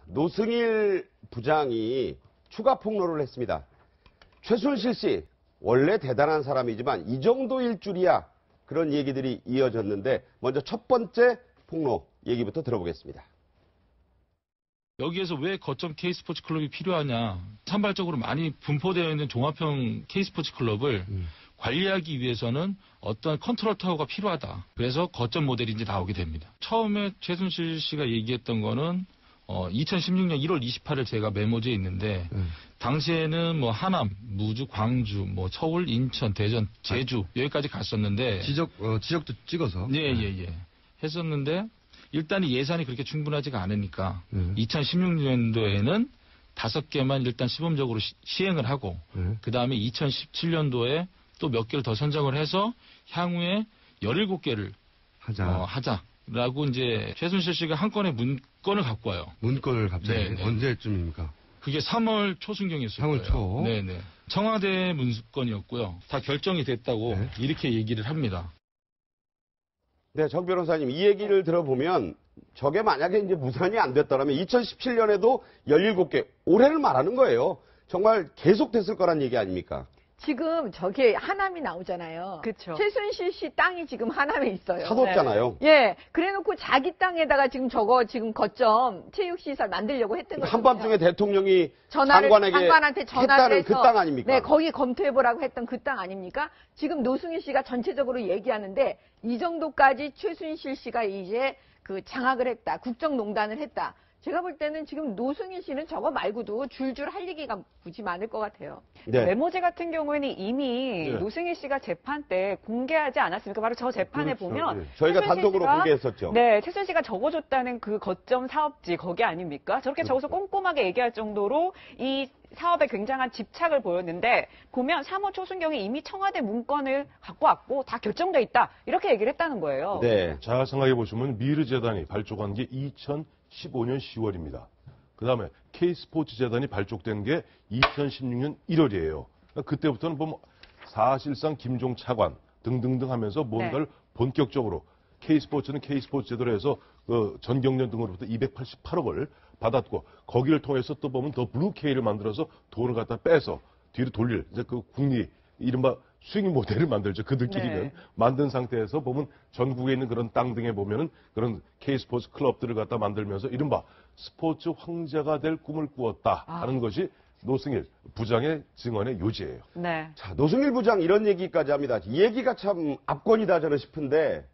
노승일 부장이 추가 폭로를 했습니다. 최순실 씨, 원래 대단한 사람이지만 이 정도일 줄이야. 그런 얘기들이 이어졌는데 먼저 첫 번째 폭로 얘기부터 들어보겠습니다. 여기에서 왜 거점 K스포츠 클럽이 필요하냐. 산발적으로 많이 분포되어 있는 종합형 K스포츠 클럽을 관리하기 위해서는 어떤 컨트롤 타워가 필요하다. 그래서 거점 모델이 이제 나오게 됩니다. 처음에 최순실 씨가 얘기했던 거는 2016년 1월 28일 제가 메모지에 있는데 당시에는 뭐 하남, 무주, 광주, 뭐 서울, 인천, 대전, 제주 여기까지 갔었는데 지적도 찍어서 예. 했었는데 일단 예산이 그렇게 충분하지가 않으니까 2016년도에는 5개만 일단 시범적으로 시행을 하고 그 다음에 2017년도에 또 몇 개를 더 선정을 해서 향후에 17개를 하자라고 이제 최순실 씨가 한 건의 문건을 갖고 와요. 문건을 갑자기 네네. 언제쯤입니까? 그게 3월 초순경이었을 3월 거예요. 초. 네네. 청와대 문건이었고요. 다 결정이 됐다고 이렇게 얘기를 합니다. 네, 정 변호사님, 이 얘기를 들어보면 저게 만약에 이제 무산이 안 됐더라면 2017년에도 17개, 올해를 말하는 거예요. 정말 계속됐을 거란 얘기 아닙니까? 지금 저게 하남이 나오잖아요. 그쵸. 최순실 씨 땅이 지금 하남에 있어요. 사뒀잖아요. 예, 그래놓고 자기 땅에다가 지금 지금 거점 체육시설 만들려고 했던 거예요. 한밤중에 대통령이 장관한테 전화를 했다는 해서 그 땅 아닙니까? 네, 거기 검토해보라고 했던 그 땅 아닙니까? 지금 노승일 씨가 전체적으로 얘기하는데 이 정도까지 최순실 씨가 이제 그 장악을 했다, 국정농단을 했다. 제가 볼 때는 지금 노승일 씨는 저거 말고도 줄줄 할 얘기가 굳이 많을 것 같아요. 네. 메모지 같은 경우에는 이미 노승일 씨가 재판 때 공개하지 않았습니까? 바로 저 재판에 보면 네. 저희가 최순실 단독으로 씨가, 공개했었죠. 네, 최순실 씨가 적어줬다는 그 거점 사업지 거기 아닙니까? 저렇게 적어서 꼼꼼하게 얘기할 정도로 이 사업에 굉장한 집착을 보였는데 보면 3월 초순경에 이미 청와대 문건을 갖고 왔고 다 결정돼 있다 이렇게 얘기를 했다는 거예요. 네. 잘 생각해 보시면 미르재단이 발족한 게 2015년 10월입니다. 그 다음에 K스포츠재단이 발족된 게 2016년 1월이에요. 그때부터는 보면 사실상 김종 차관 등등등 하면서 뭔가를 본격적으로 K스포츠는 K스포츠제도로 해서 그 전경련 등으로부터 288억을 받았고 거기를 통해서 또 보면 더 블루케이를 만들어서 돈을 갖다 빼서 뒤로 돌릴 이제 그 국리 이른바 스윙 모델을 만들죠. 그들끼리는 만든 상태에서 보면 전국에 있는 그런 땅 등에 보면은 그런 K스포츠 클럽들을 갖다 만들면서 이른바 스포츠 황제가 될 꿈을 꾸었다 하는 것이 노승일 부장의 증언의 요지예요. 네. 자, 노승일 부장 이런 얘기까지 합니다. 이 얘기가 참 압권이다 저는 싶은데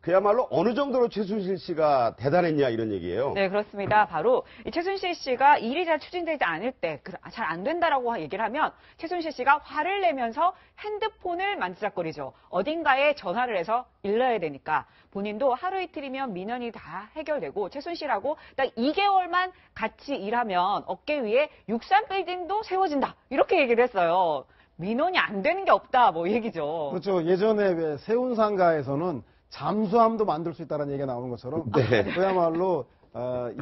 그야말로 어느 정도로 최순실 씨가 대단했냐 이런 얘기예요. 네, 그렇습니다. 바로 이 최순실 씨가 일이 잘 추진되지 않을 때 잘 안 된다라고 얘기를 하면 최순실 씨가 화를 내면서 핸드폰을 만지작거리죠. 어딘가에 전화를 해서 일러야 되니까 본인도 하루 이틀이면 민원이 다 해결되고 최순실하고 딱 2개월만 같이 일하면 어깨 위에 63빌딩도 세워진다. 이렇게 얘기를 했어요. 민원이 안 되는 게 없다 뭐 얘기죠. 그렇죠. 예전에 왜 세운상가에서는 잠수함도 만들 수 있다는 얘기가 나오는 것처럼 그야말로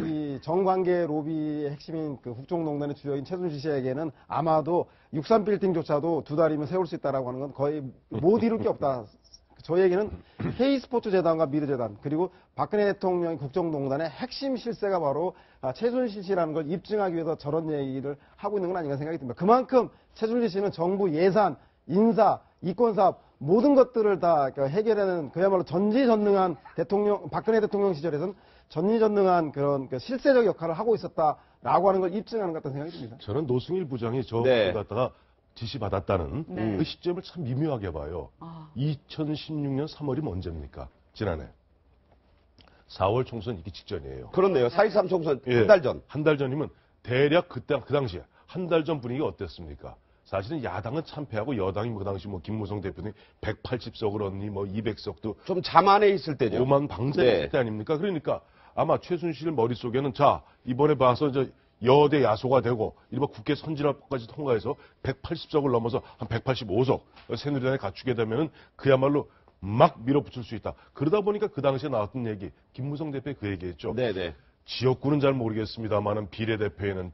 이 정관계 로비의 핵심인 그 국정농단의 주역인 최순실 씨에게는 아마도 63빌딩조차도 2달이면 세울 수 있다라고 하는 건 거의 못 이룰 게 없다. 저에게는 K스포츠 재단과 미르재단 그리고 박근혜 대통령의 국정농단의 핵심 실세가 바로 최순실 씨라는 걸 입증하기 위해서 저런 얘기를 하고 있는 건 아닌가 생각이 듭니다. 그만큼 최순실 씨는 정부 예산, 인사, 이권사업 모든 것들을 다 해결하는 그야말로 전지전능한 박근혜 대통령 시절에서는 전지전능한 그런 실세적 역할을 하고 있었다라고 하는 걸 입증하는 것 같다는 생각이 듭니다. 저는 노승일 부장이 저걸 갖다가 지시받았다는 그 시점을 참 미묘하게 봐요. 2016년 3월이면 언제입니까? 지난해. 4월 총선 있기 직전이에요. 그렇네요. 4.13 총선 한 달 전. 한 달 전이면 대략 그 당시에 한 달 전 분위기가 어땠습니까? 사실은 야당은 참패하고 여당이 그 당시 김무성 대표님 180석을 얻니 200석도 좀 자만해 있을 때죠. 오만 방자했을 때 아닙니까? 그러니까 아마 최순실 머릿속에는 자 이번에 봐서 여대 야소가 되고 이른바 국회 선진화법까지 통과해서 180석을 넘어서 한 185석 새누리당에 갖추게 되면은 그야말로 막 밀어붙일 수 있다. 그러다 보니까 그 당시에 나왔던 얘기 김무성 대표 그 얘기했죠. 네네. 지역구는 잘 모르겠습니다만은 비례대표에는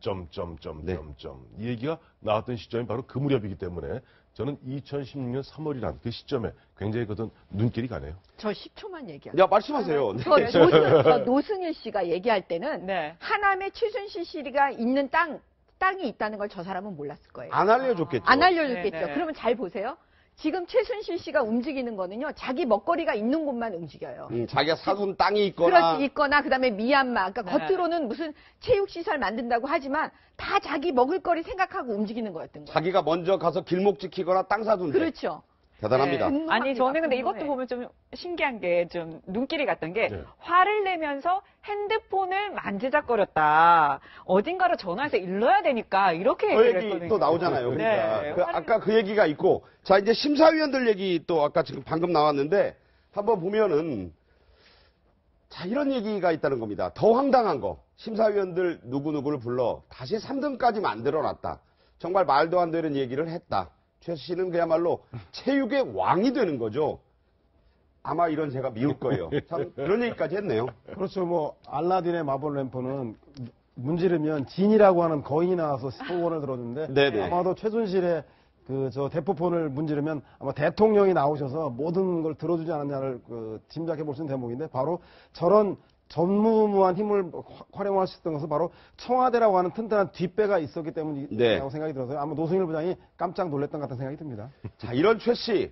이 얘기가 나왔던 시점이 바로 그 무렵이기 때문에 저는 2016년 3월이란 그 시점에 굉장히 그런 눈길이 가네요. 저 10초만 얘기할게요. 야, 말씀하세요. 저 노승일 씨가 얘기할 때는 네. 하남에 최순실 씨가 있는 땅이 있다는 걸 저 사람은 몰랐을 거예요. 안 알려줬겠죠. 안 알려줬겠죠. 네, 네. 그러면 잘 보세요. 지금 최순실 씨가 움직이는 거는요, 자기 먹거리가 있는 곳만 움직여요. 자기가 사둔 땅이 있거나. 그렇지, 있거나, 그 다음에 미얀마. 그러니까 네. 겉으로는 무슨 체육시설 만든다고 하지만 다 자기 먹을 거리 생각하고 움직이는 거였던 거예요. 자기가 먼저 가서 길목 지키거나 땅 사둔데. 그렇죠. 대단합니다. 네. 아니 저는 근데 이것도 궁금해. 보면 좀 신기한 게 좀 눈길이 갔던 게 네. 화를 내면서 핸드폰을 만지작거렸다. 어딘가로 전화해서 일러야 되니까 이렇게 그 얘기를 얘기 했거든요. 또 나오잖아요. 그러니까 네. 아까 그 얘기가 있고, 자 이제 심사위원들 얘기 또 아까 지금 방금 나왔는데 한번 보면은 자 이런 얘기가 있다는 겁니다. 더 황당한 거, 심사위원들 누구누구를 불러 다시 3등까지 만들어놨다. 정말 말도 안 되는 얘기를 했다. 최 씨는 그야말로 체육의 왕이 되는 거죠. 아마 이런 제가 미울 거예요. 참 그런 얘기까지 했네요. 그렇죠. 뭐 알라딘의 마법 램프는 문지르면 진이라고 하는 거인이 나와서 소원을 들어주는데 네네. 아마도 최순실의 그 저 대포폰을 문지르면 아마 대통령이 나오셔서 모든 걸 들어주지 않았냐를 짐작해 볼 수 있는 대목인데 바로 저런 전무후무한 힘을 활용할 수 있었던 것은 바로 청와대라고 하는 튼튼한 뒷배가 있었기 때문이라고 네. 생각이 들어서요. 아마 노승일 부장이 깜짝 놀랐던 것 같은 생각이 듭니다. 자 이런 최 씨.